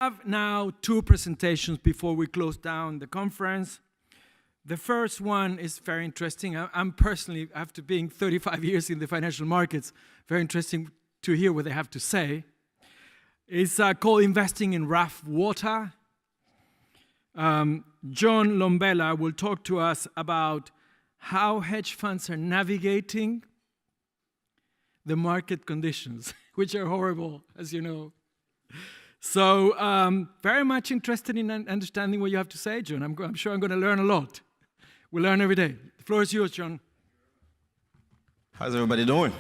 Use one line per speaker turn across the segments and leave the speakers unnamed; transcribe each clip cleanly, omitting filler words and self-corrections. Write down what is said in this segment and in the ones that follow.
I have now two presentations before we close down the conference. The first one is very interesting. I'm personally, after being 35 years in the financial markets, very interesting to hear what they have to say. It's called Investing in Rough Water. John Lombela will talk to us about how hedge funds are navigating the market conditions, which are horrible, as you know. So very much interested in understanding what you have to say, John. I'm sure I'm going to learn a lot. We learn every day. The floor is yours, John.
How's everybody doing?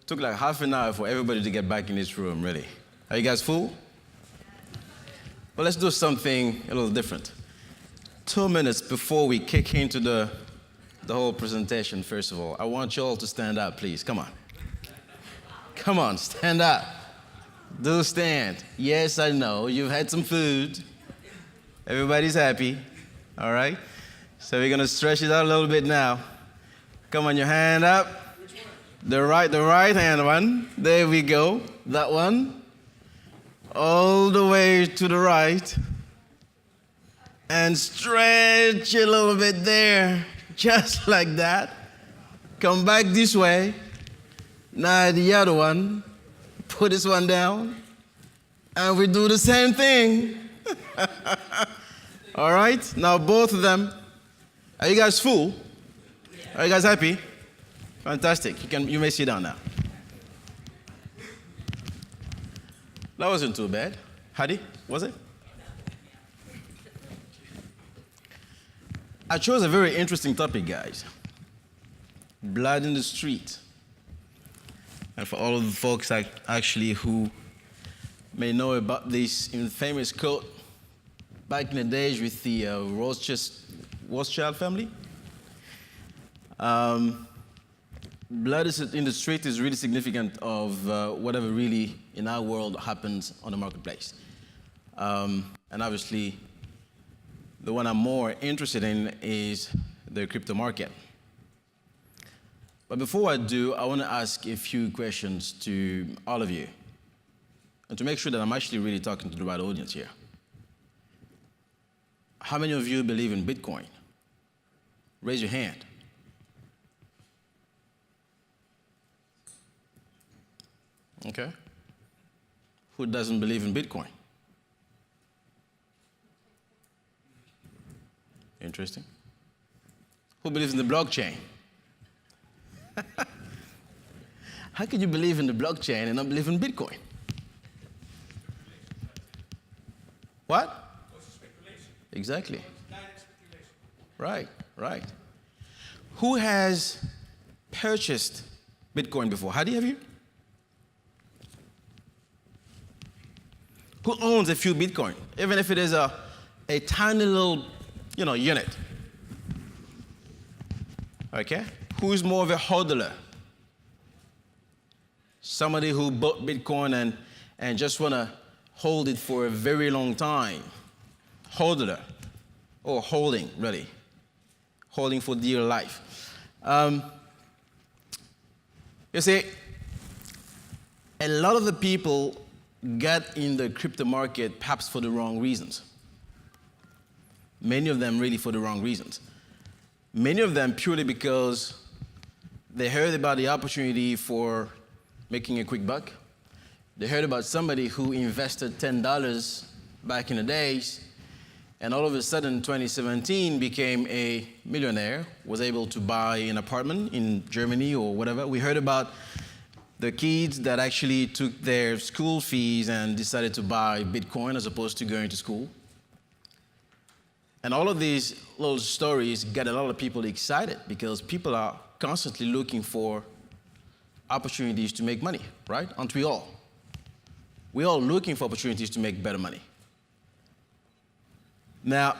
Took like half an hour for everybody to get back in this room, really. Are you guys full? Well, let's do something a little different. 2 minutes before we kick into the whole presentation, first of all, I want you all to stand up, please. Come on. Come on, stand up. Do stand. Yes, I know. You've had some food. Everybody's happy. All right? So we're going to stretch it out a little bit now. Come on, your hand up. The right hand one. There we go. That one. All the way to the right. And stretch a little bit there. Just like that. Come back this way. Now the other one. Put this one down. And we do the same thing. All right? Now both of them. Are you guys full? Are you guys happy? Fantastic. You may sit down now. That wasn't too bad. Hadi, was it? I chose a very interesting topic, guys. Blood in the street. And for all of the folks actually who may know about this famous quote back in the days with the Rothschild family. Blood in the street is really significant of whatever really in our world happens on the marketplace. And obviously, the one I'm more interested in is the crypto market. But before I do, I want to ask a few questions to all of you, and to make sure that I'm actually really talking to the right audience here. How many of you believe in Bitcoin? Raise your hand. Okay. Who doesn't believe in Bitcoin? Interesting. Who believes in the blockchain? How could you believe in the blockchain and not believe in Bitcoin? What? Exactly. Right. Who has purchased Bitcoin before? Hadi, have you? Who owns a few Bitcoin? Even if it is a tiny little, unit. Okay? Who's more of a hodler? Somebody who bought Bitcoin and just want to hold it for a very long time. Hodler. Or holding, really. Holding for dear life. You see, a lot of the people got in the crypto market perhaps for the wrong reasons. Many of them really for the wrong reasons. Many of them purely because they heard about the opportunity for making a quick buck. They heard about somebody who invested $10 back in the days, and all of a sudden, 2017, became a millionaire, was able to buy an apartment in Germany or whatever. We heard about the kids that actually took their school fees and decided to buy Bitcoin as opposed to going to school. And all of these little stories got a lot of people excited because people are constantly looking for opportunities to make money, right? Aren't we all? We're all looking for opportunities to make better money. Now,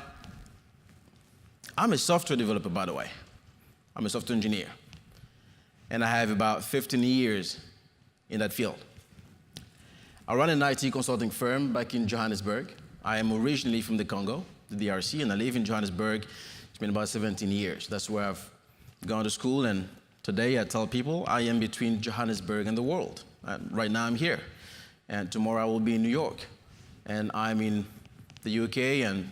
I'm a software developer, by the way. I'm a software engineer. And I have about 15 years in that field. I run an IT consulting firm back in Johannesburg. I am originally from the Congo, the DRC, and I live in Johannesburg. It's been about 17 years. That's where I've gone to school, and today I tell people I am between Johannesburg and the world. Right now I'm here. and tomorrow I will be in New York, and I'm in the UK and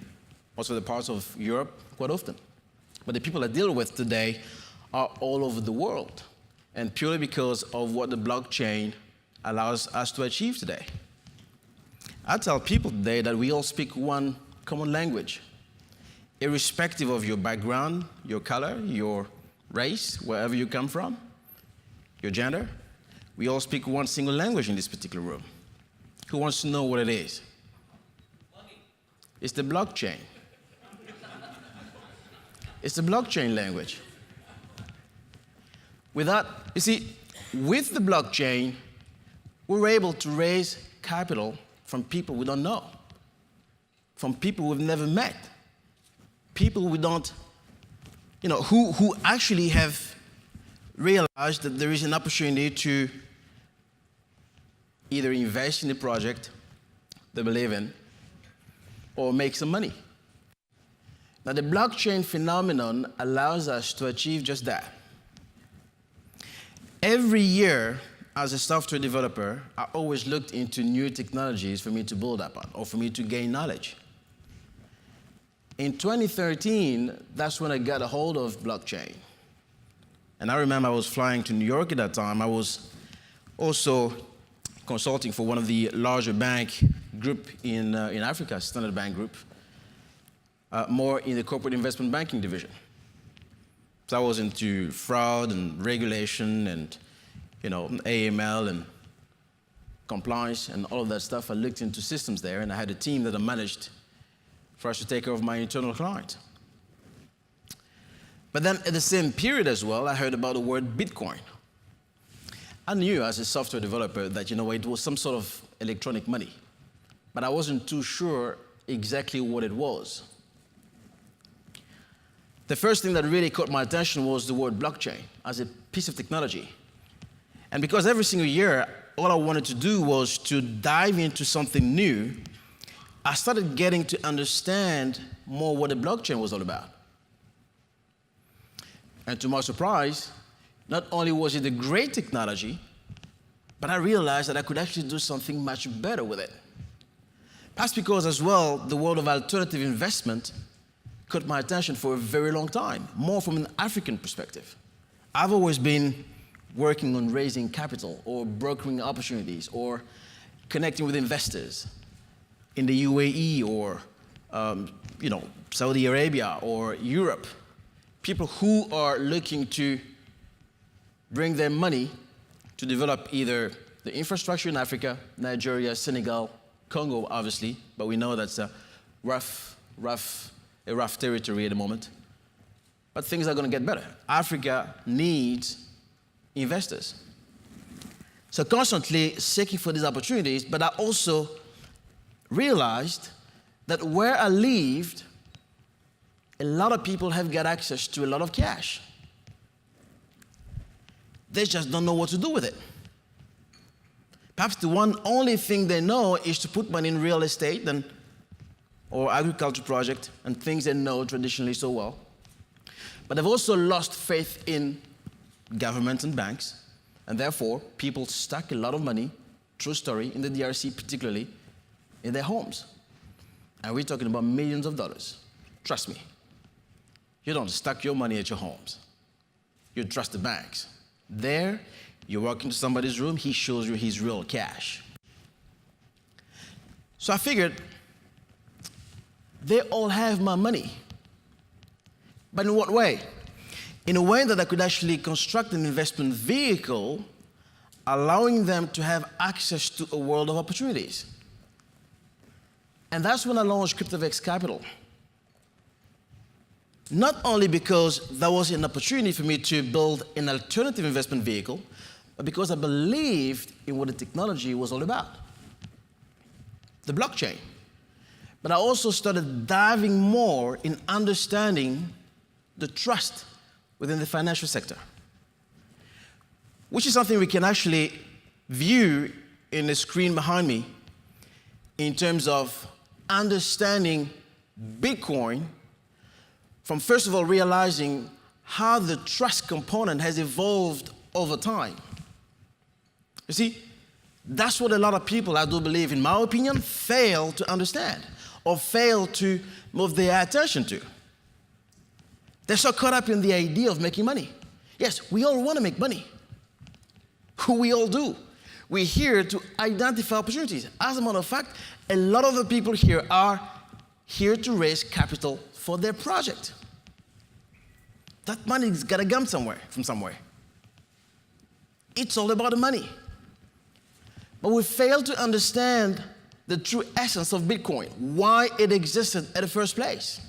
also the parts of Europe quite often. But the people I deal with today are all over the world, and purely because of what the blockchain allows us to achieve today. I tell people today that we all speak one common language, irrespective of your background, your color, your race, wherever you come from, your gender. We all speak one single language in this particular room. Who wants to know what it is? Money. It's the blockchain. It's the blockchain language. With that, you see, with the blockchain, we're able to raise capital from people we don't know, from people we've never met, people we don't, who actually have realized that there is an opportunity to either invest in the project they believe in or make some money. Now, the blockchain phenomenon allows us to achieve just that. Every year, as a software developer, I always looked into new technologies for me to build upon or for me to gain knowledge. In 2013, that's when I got a hold of blockchain. And I remember I was flying to New York at that time. I was also consulting for one of the larger bank group in Africa, Standard Bank Group, more in the corporate investment banking division. So I was into fraud and regulation and AML and compliance and all of that stuff. I looked into systems there, and I had a team that I managed for us to take care of my internal client. But then at the same period as well, I heard about the word Bitcoin. I knew as a software developer that, it was some sort of electronic money, but I wasn't too sure exactly what it was. The first thing that really caught my attention was the word blockchain as a piece of technology. And because every single year, all I wanted to do was to dive into something new, I started getting to understand more what the blockchain was all about. And to my surprise, not only was it a great technology, but I realized that I could actually do something much better with it. Perhaps because as well, the world of alternative investment caught my attention for a very long time, more from an African perspective. I've always been working on raising capital or brokering opportunities or connecting with investors in the UAE or Saudi Arabia or Europe. People who are looking to bring their money to develop either the infrastructure in Africa, Nigeria, Senegal, Congo, obviously, but we know that's a rough territory at the moment. But things are going to get better. Africa needs investors. So constantly seeking for these opportunities, but I also realized that where I lived, a lot of people have got access to a lot of cash. They just don't know what to do with it. Perhaps the only thing they know is to put money in real estate or agriculture project and things they know traditionally so well. But they've also lost faith in governments and banks, and therefore people stuck a lot of money, true story, in the DRC particularly, in their homes. And we're talking about millions of dollars. Trust me. You don't stack your money at your homes. You trust the banks. There, you walk into somebody's room, he shows you his real cash. So I figured, they all have my money. But in what way? In a way that I could actually construct an investment vehicle allowing them to have access to a world of opportunities. And that's when I launched Cryptoassets Capital. Not only because that was an opportunity for me to build an alternative investment vehicle, but because I believed in what the technology was all about, the blockchain. But I also started diving more in understanding the trust within the financial sector, which is something we can actually view in the screen behind me in terms of understanding Bitcoin from, first of all, realizing how the trust component has evolved over time. You see, That's what a lot of people, I do believe, in my opinion, fail to understand or fail to move their attention to. They're so caught up in the idea of making money. Yes, we all want to make money. We all do. We're here to identify opportunities. As a matter of fact, a lot of the people here are here to raise capital for their project. That money's got to come from somewhere. It's all about the money. But we fail to understand the true essence of Bitcoin, why it existed in the first place.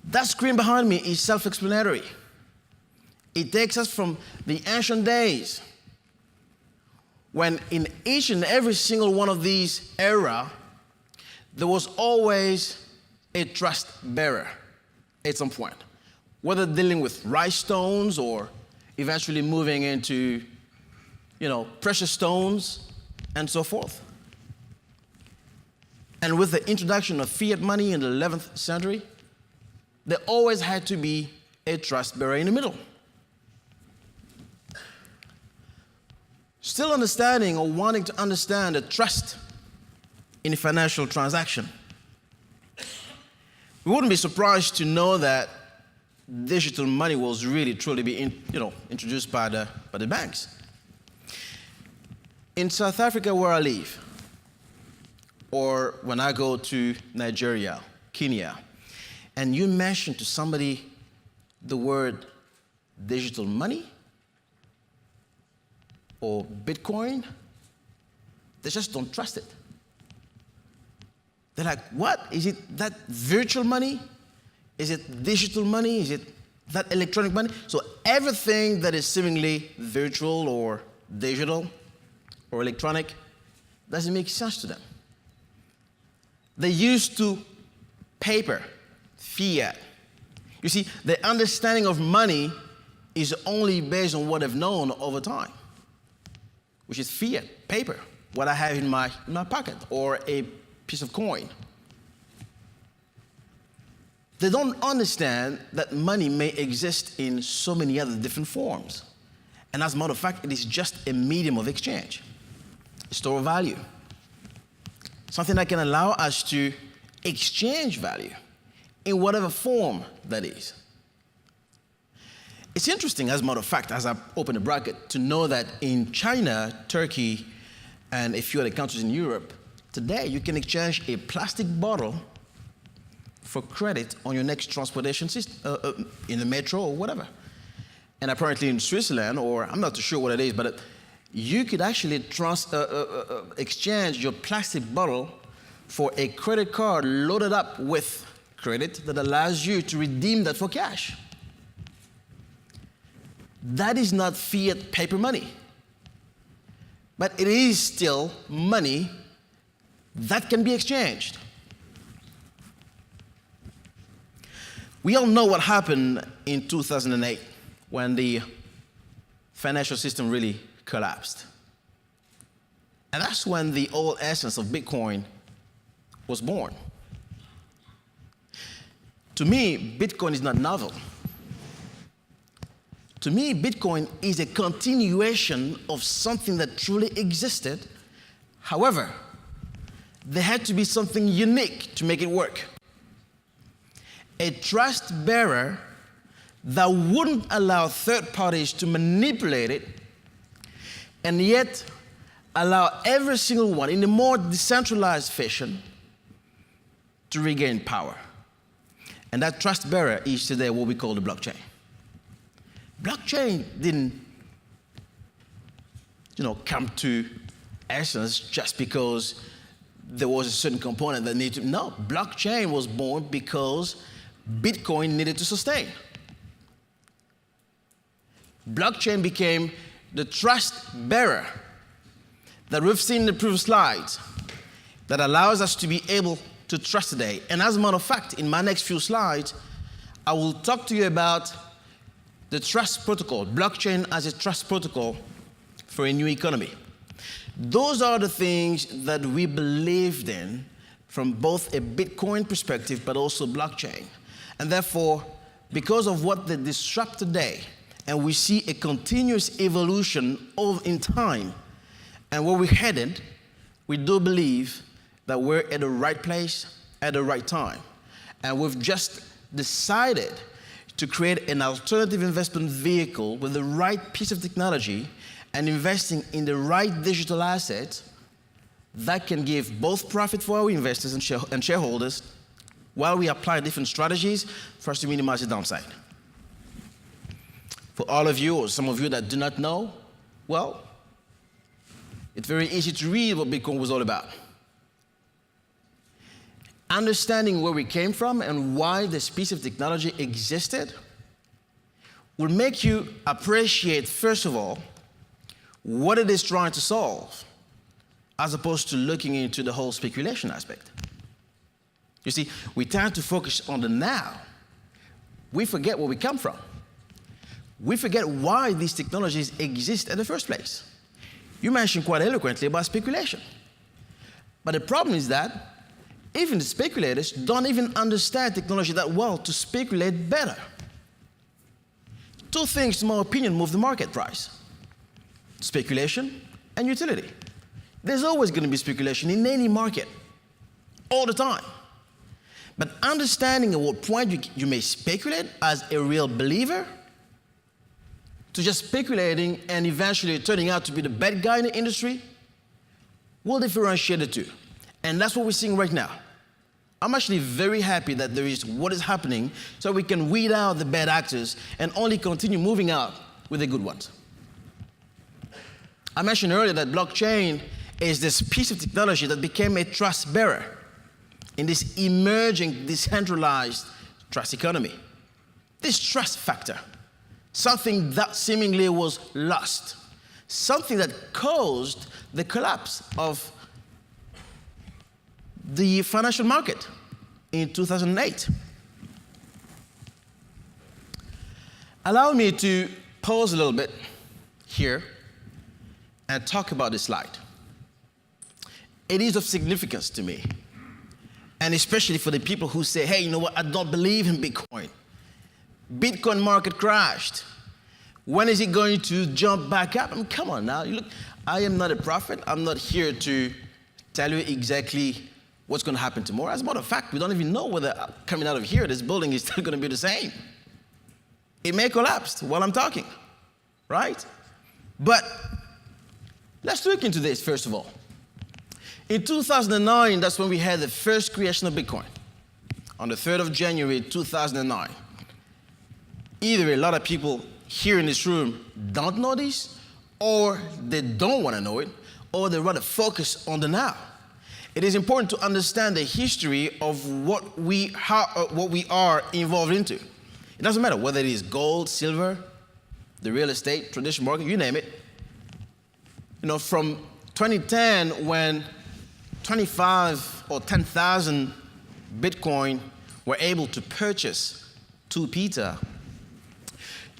That screen behind me is self-explanatory. It takes us from the ancient days when in each and every single one of these eras, there was always a trust bearer at some point, whether dealing with rice stones or eventually moving into, precious stones and so forth. And with the introduction of fiat money in the 11th century, there always had to be a trust bearer in the middle. Still understanding or wanting to understand the trust in a financial transaction, we wouldn't be surprised to know that digital money was really truly being introduced by the banks. In South Africa, where I live, or when I go to Nigeria, Kenya, and you mention to somebody the word digital money or Bitcoin, they just don't trust it. They're like, what? Is it that virtual money? Is it digital money? Is it that electronic money? So everything that is seemingly virtual or digital or electronic doesn't make sense to them. They're used to paper, fiat. You see, the understanding of money is only based on what they've known over time, which is fiat, paper, what I have in my pocket, or a piece of coin. They don't understand that money may exist in so many other different forms. And as a matter of fact, it is just a medium of exchange, a store of value, something that can allow us to exchange value in whatever form that is. It's interesting, as a matter of fact, as I open a bracket, to know that in China, Turkey, and a few other countries in Europe, today you can exchange a plastic bottle for credit on your next transportation system, in the metro or whatever. And apparently in Switzerland, or I'm not too sure what it is, but you could actually exchange your plastic bottle for a credit card loaded up with credit that allows you to redeem that for cash. That is not fiat paper money, but it is still money that can be exchanged. We all know what happened in 2008 when the financial system really collapsed. And that's when the whole essence of Bitcoin was born. To me, Bitcoin is not novel. To me, Bitcoin is a continuation of something that truly existed. However, there had to be something unique to make it work. A trust bearer that wouldn't allow third parties to manipulate it, and yet allow every single one in a more decentralized fashion to regain power. And that trust bearer is today what we call the blockchain. Blockchain didn't, come to essence just because there was a certain component that needed to. No, blockchain was born because Bitcoin needed to sustain. Blockchain became the trust bearer that we've seen in the previous slides that allows us to be able to trust today. And as a matter of fact, in my next few slides, I will talk to you about the trust protocol, blockchain as a trust protocol for a new economy. Those are the things that we believed in from both a Bitcoin perspective, but also blockchain. And therefore, because of what they disrupt today, and we see a continuous evolution in time, and where we're headed, we do believe that we're at the right place at the right time. And we've just decided to create an alternative investment vehicle with the right piece of technology and investing in the right digital asset that can give both profit for our investors and shareholders while we apply different strategies for us to minimize the downside. For all of you, or some of you that do not know, well, it's very easy to read what Bitcoin was all about. Understanding where we came from and why this piece of technology existed will make you appreciate, first of all, what it is trying to solve, as opposed to looking into the whole speculation aspect. You see, we tend to focus on the now. We forget where we come from. We forget why these technologies exist in the first place. You mentioned quite eloquently about speculation. But the problem is that even the speculators don't even understand technology that well to speculate better. Two things, in my opinion, move the market price: speculation and utility. There's always going to be speculation in any market, all the time. But understanding at what point you may speculate as a real believer, to just speculating and eventually turning out to be the bad guy in the industry, will differentiate the two. And that's what we're seeing right now. I'm actually very happy that there is what is happening so we can weed out the bad actors and only continue moving out with the good ones. I mentioned earlier that blockchain is this piece of technology that became a trust bearer in this emerging decentralized trust economy. This trust factor, something that seemingly was lost, something that caused the collapse of the financial market in 2008. Allow me to pause a little bit here and talk about this slide. It is of significance to me, and especially for the people who say, hey, you know what, I don't believe in Bitcoin. Bitcoin market crashed. When is it going to jump back up? I mean, come on now. Look, I am not a prophet. I'm not here to tell you exactly what's going to happen tomorrow. As a matter of fact, we don't even know whether coming out of here, this building is still going to be the same. It may collapse while I'm talking, right? But let's look into this, first of all. In 2009, that's when we had the first creation of Bitcoin, on the 3rd of January, 2009. Either a lot of people here in this room don't know this, or they don't want to know it, or they rather focus on the now. It is important to understand the history of what we are involved into. It doesn't matter whether it is gold, silver, the real estate, traditional market, you name it. You know, from 2010, when 25 or 10,000 Bitcoin were able to purchase 2 Peter,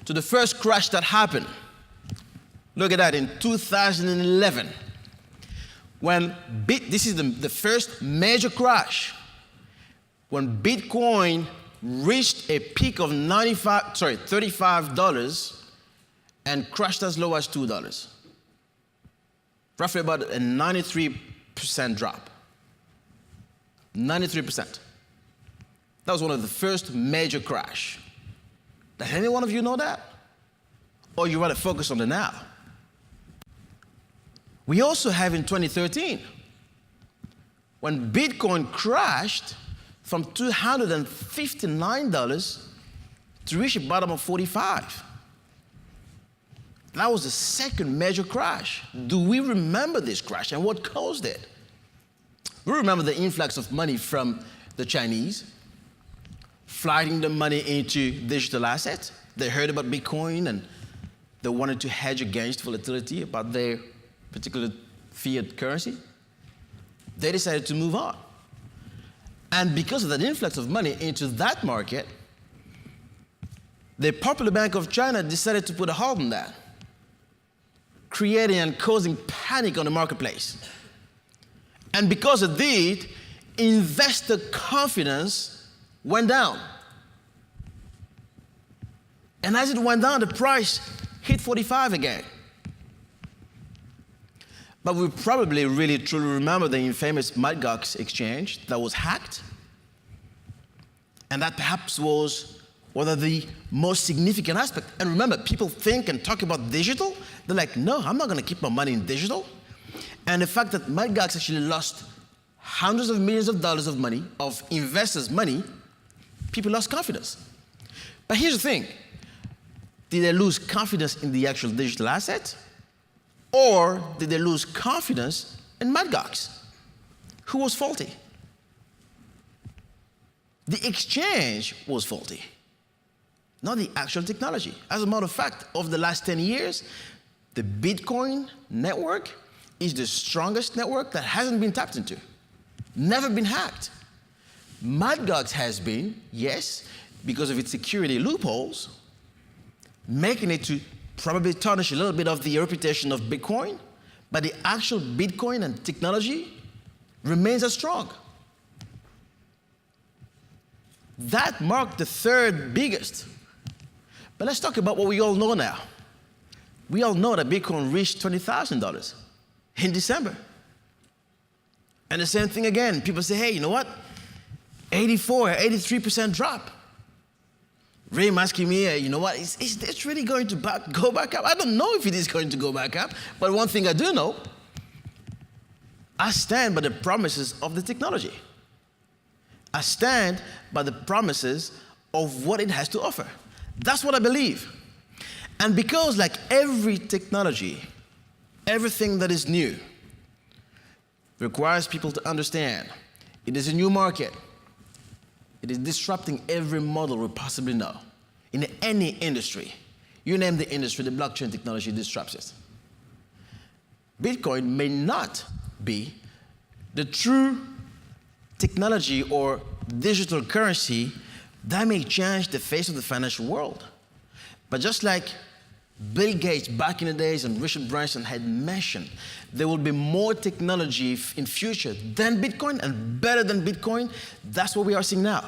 to the first crash that happened. Look at that, in 2011. When this is the first major crash, when Bitcoin reached a peak of $35 and crashed as low as $2. Roughly about a 93% drop. 93%. That was one of the first major crash. Does any one of you know that? Or you rather focus on the now? We also have in 2013, when Bitcoin crashed from $259 to reach a bottom of 45. That was the second major crash. Do we remember this crash and what caused it? We remember the influx of money from the Chinese, flooding the money into digital assets. They heard about Bitcoin and they wanted to hedge against volatility about their particular fiat currency. They decided to move on. And because of that influx of money into that market, the Popular Bank of China decided to put a halt on that, creating and causing panic on the marketplace. And because of that, investor confidence went down. And as it went down, the price hit 45 again. But we probably really truly remember the infamous Mt. Gox exchange that was hacked. And that perhaps was one of the most significant aspects. And remember, people think and talk about digital. They're like, no, I'm not going to keep my money in digital. And the fact that Mt. Gox actually lost hundreds of millions of dollars of money, of investors' money, people lost confidence. But here's the thing. Did they lose confidence in the actual digital asset? Or did they lose confidence in Mt. Gox? Who was faulty? The exchange was faulty, not the actual technology. As a matter of fact, over the last 10 years, the Bitcoin network is the strongest network that hasn't been tapped into, never been hacked. Mt. Gox has been, yes, because of its security loopholes, making it to probably tarnish a little bit of the reputation of Bitcoin, but the actual Bitcoin and technology remains as strong. That marked the third biggest. But let's talk about what we all know now. We all know that Bitcoin reached $20,000 in December. And the same thing again. People say, hey, you know what? 83% drop. Ray asking me, you know what, is this really going to go back up? I don't know if it is going to go back up, but one thing I do know, I stand by the promises of the technology. I stand by the promises of what it has to offer. That's what I believe. And because like every technology, everything that is new requires people to understand it is a new market. It is disrupting every model we possibly know. In any industry, you name the industry, the blockchain technology disrupts it. Bitcoin may not be the true technology or digital currency that may change the face of the financial world. But just like Bill Gates back in the days and Richard Branson had mentioned, there will be more technology in future than Bitcoin and better than Bitcoin. That's what we are seeing now.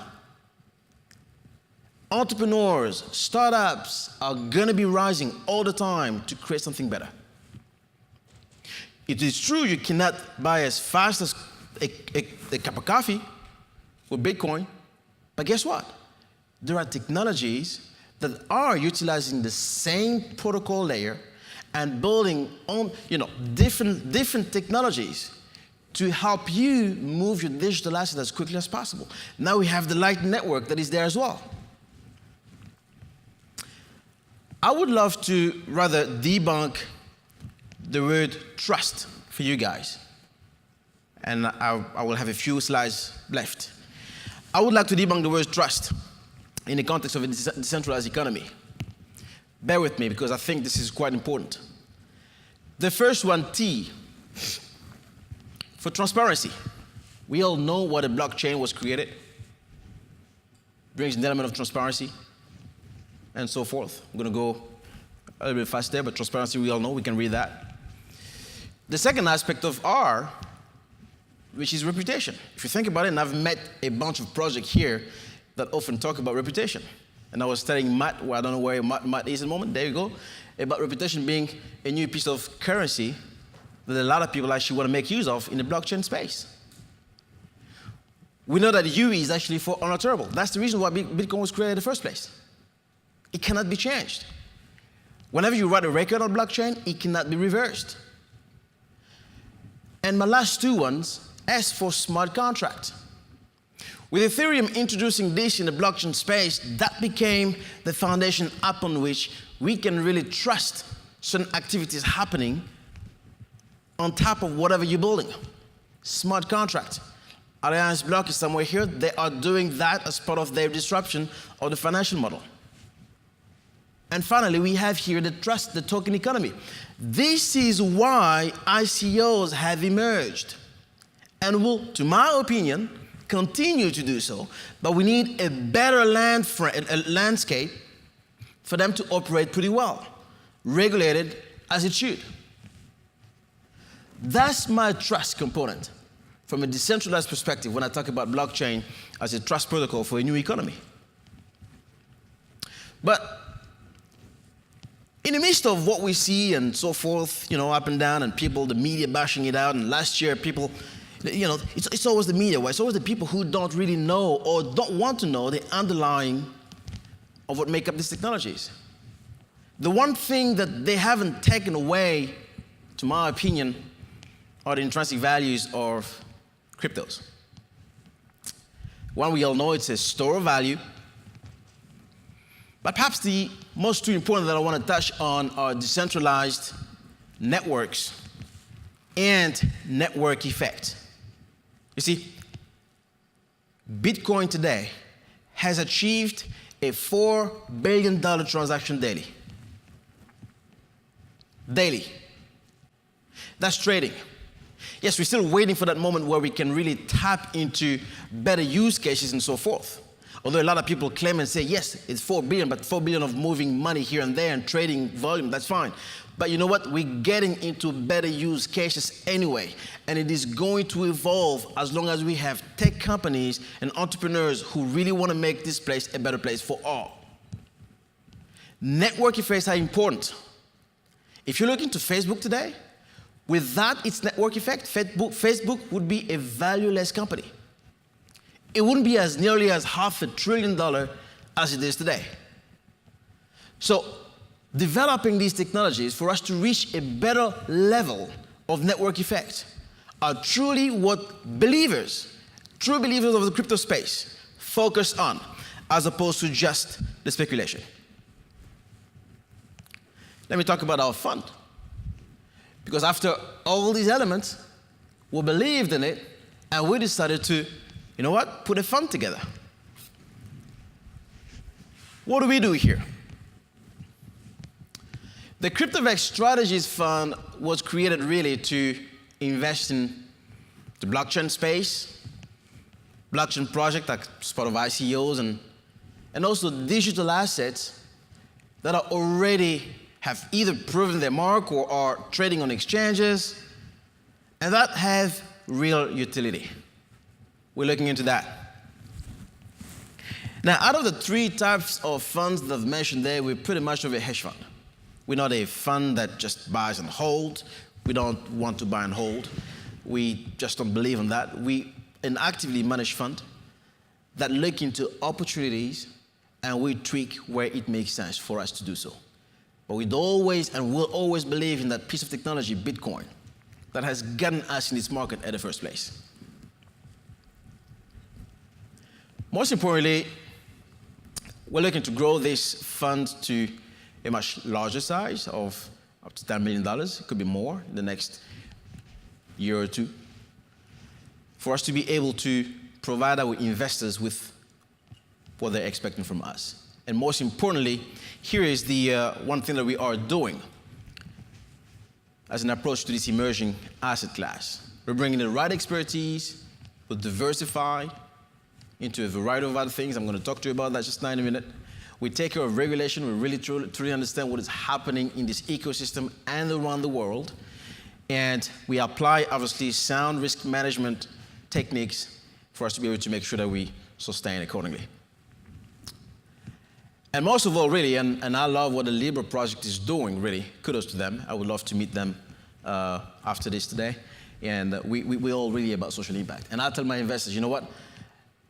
Entrepreneurs, startups are going to be rising all the time to create something better. It is true you cannot buy as fast as a cup of coffee with Bitcoin, but guess what? There are technologies that are utilizing the same protocol layer and building on, different technologies to help you move your digital asset as quickly as possible. Now we have the Lightning Network that is there as well. I would love to rather debunk the word trust for you guys. And I will have a few slides left. I would like to debunk the word trust in the context of a decentralized economy. Bear with me because I think this is quite important. The first one, T, for transparency. We all know what a blockchain was created. Brings an element of transparency and so forth. I'm going to go a little bit faster, but transparency we all know, we can read that. The second aspect of R, which is reputation. If you think about it, and I've met a bunch of projects here that often talk about reputation. And I was telling Matt, well, I don't know where Matt is at the moment, there you go, about reputation being a new piece of currency that a lot of people actually want to make use of in the blockchain space. We know that U is actually for unalterable. That's the reason why Bitcoin was created in the first place. It cannot be changed. Whenever you write a record on blockchain, it cannot be reversed. And my last two ones, S for smart contract. With Ethereum introducing this in the blockchain space, that became the foundation upon which we can really trust certain activities happening on top of whatever you're building. Smart contract. Alliance Block is somewhere here. They are doing that as part of their disruption of the financial model. And finally, we have here the trust, the token economy. This is why ICOs have emerged and will, to my opinion, continue to do so, but we need a better landscape for them to operate pretty well, regulated as it should. That's my trust component from a decentralized perspective when I talk about blockchain as a trust protocol for a new economy. But in the midst of what we see and so forth, up and down, and people, the media bashing it out, and last year people, it's always the media, it's always the people who don't really know or don't want to know the underlying of what make up these technologies. The one thing that they haven't taken away, to my opinion, are the intrinsic values of cryptos. One, we all know it's a store of value. But perhaps the most two important that I want to touch on are decentralized networks and network effect. You see, Bitcoin today has achieved a $4 billion transaction daily. Daily. That's trading. Yes, we're still waiting for that moment where we can really tap into better use cases and so forth. Although a lot of people claim and say, yes, it's 4 billion, but 4 billion of moving money here and there and trading volume, that's fine. But you know what? We're getting into better use cases anyway. And it is going to evolve as long as we have tech companies and entrepreneurs who really want to make this place a better place for all. Network effects are important. If you look into Facebook today, without its network effect, Facebook would be a valueless company. It wouldn't be as nearly as $500 billion as it is today. So developing these technologies for us to reach a better level of network effect are truly what true believers of the crypto space focus on, as opposed to just the speculation. Let me talk about our fund. Because after all these elements, we believed in it, and we decided to, put a fund together. What do we do here? The Innovecs Strategies Fund was created really to invest in the blockchain space, blockchain project like part of ICOs, and also digital assets that are already have either proven their mark or are trading on exchanges, and that have real utility. We're looking into that. Now, out of the three types of funds that I've mentioned there, we're pretty much of a hedge fund. We're not a fund that just buys and holds. We don't want to buy and hold. We just don't believe in that. We an actively managed fund that look into opportunities, and we tweak where it makes sense for us to do so. But we'd always and will always believe in that piece of technology, Bitcoin, that has gotten us in this market at the first place. Most importantly, we're looking to grow this fund to a much larger size of up to $10 million. It could be more in the next year or two, for us to be able to provide our investors with what they're expecting from us. And most importantly, here is the one thing that we are doing as an approach to this emerging asset class. We're bringing the right expertise, we're diversified into a variety of other things. I'm going to talk to you about that just now in a minute. We take care of regulation. We really truly understand what is happening in this ecosystem and around the world. And we apply, obviously, sound risk management techniques for us to be able to make sure that we sustain accordingly. And most of all, really, and I love what the Libra project is doing, really, kudos to them. I would love to meet them after this today. And we're all really about social impact. And I tell my investors, you know what?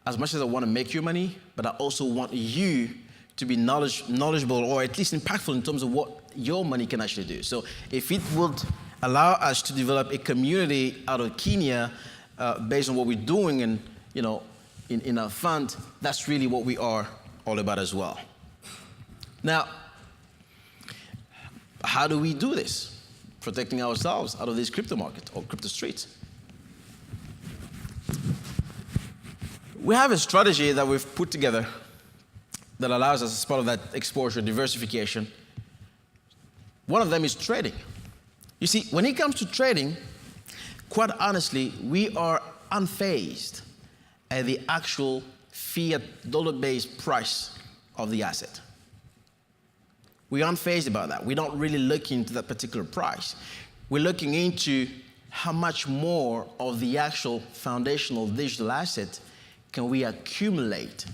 As much as I want to make you money, but I also want you to be knowledgeable or at least impactful in terms of what your money can actually do. So if it would allow us to develop a community out of Kenya based on what we're doing and, in our fund, that's really what we are all about as well. Now, how do we do this? Protecting ourselves out of this crypto market or crypto streets. We have a strategy that we've put together that allows us, as part of that exposure diversification. One of them is trading. You see, when it comes to trading, quite honestly, we are unfazed at the actual fiat dollar-based price of the asset. We're unfazed about that. We don't really look into that particular price. We're looking into how much more of the actual foundational digital asset can we accumulate.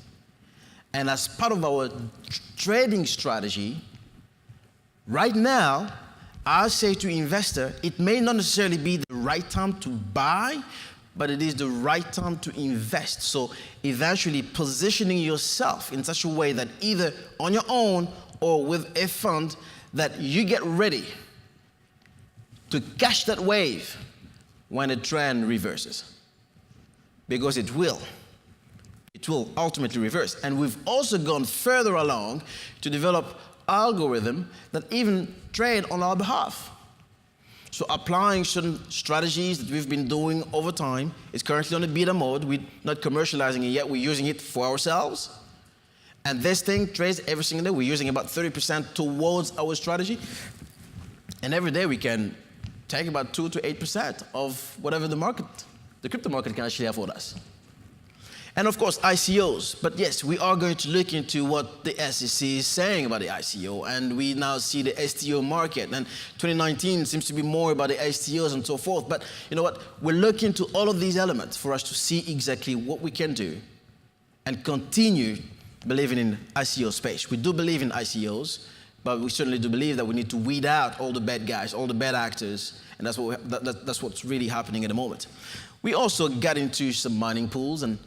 And as part of our trading strategy, Right now, I say to investor, it may not necessarily be the right time to buy, but it is the right time to invest. So eventually positioning yourself in such a way that either on your own or with a fund, that you get ready to catch that wave when the trend reverses. Because it will. It will ultimately reverse. And we've also gone further along to develop algorithm that even trade on our behalf. So applying certain strategies that we've been doing over time. It's currently on a beta mode. We're not commercializing it yet. We're using it for ourselves. And this thing trades every single day. We're using about 30% towards our strategy. And every day we can take about 2 to 8% of whatever the crypto market can actually afford us. And of course, ICOs. But yes, we are going to look into what the SEC is saying about the ICO. And we now see the STO market. And 2019 seems to be more about the STOs and so forth. But you know what? We're looking into all of these elements for us to see exactly what we can do and continue believing in ICO space. We do believe in ICOs, but we certainly do believe that we need to weed out all the bad guys, all the bad actors. And that's what's really happening at the moment. We also got into some mining pools and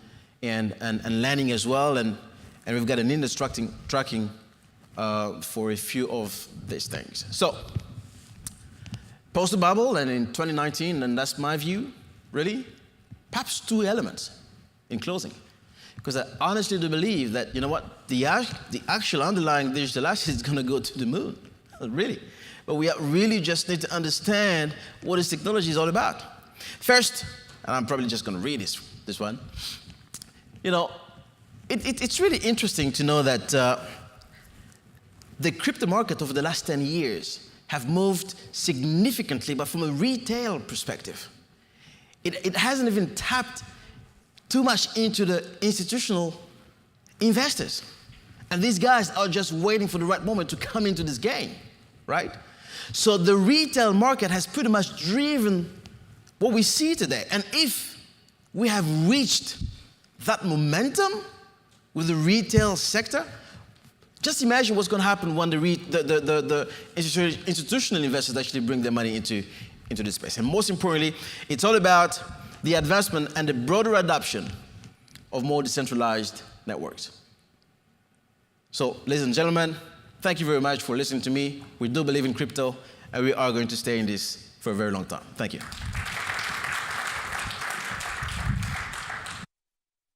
lending as well, and we've got an index tracking for a few of these things. So, post the bubble, and in 2019, and that's my view, really, perhaps 2 elements in closing. Because I honestly do believe that, you know what, the actual underlying digital asset is going to go to the moon, really. But we really just need to understand what this technology is all about. First, and I'm probably just going to read this one. You know, it's really interesting to know that the crypto market over the last 10 years have moved significantly, but from a retail perspective. It hasn't even tapped too much into the institutional investors. And these guys are just waiting for the right moment to come into this game, right? So the retail market has pretty much driven what we see today. And if we have reached that momentum with the retail sector, just imagine what's going to happen when the institutional investors actually bring their money into this space. And most importantly, it's all about the advancement and the broader adoption of more decentralized networks. So, ladies and gentlemen, thank you very much for listening to me. We do believe in crypto, and we are going to stay in this for a very long time. Thank you.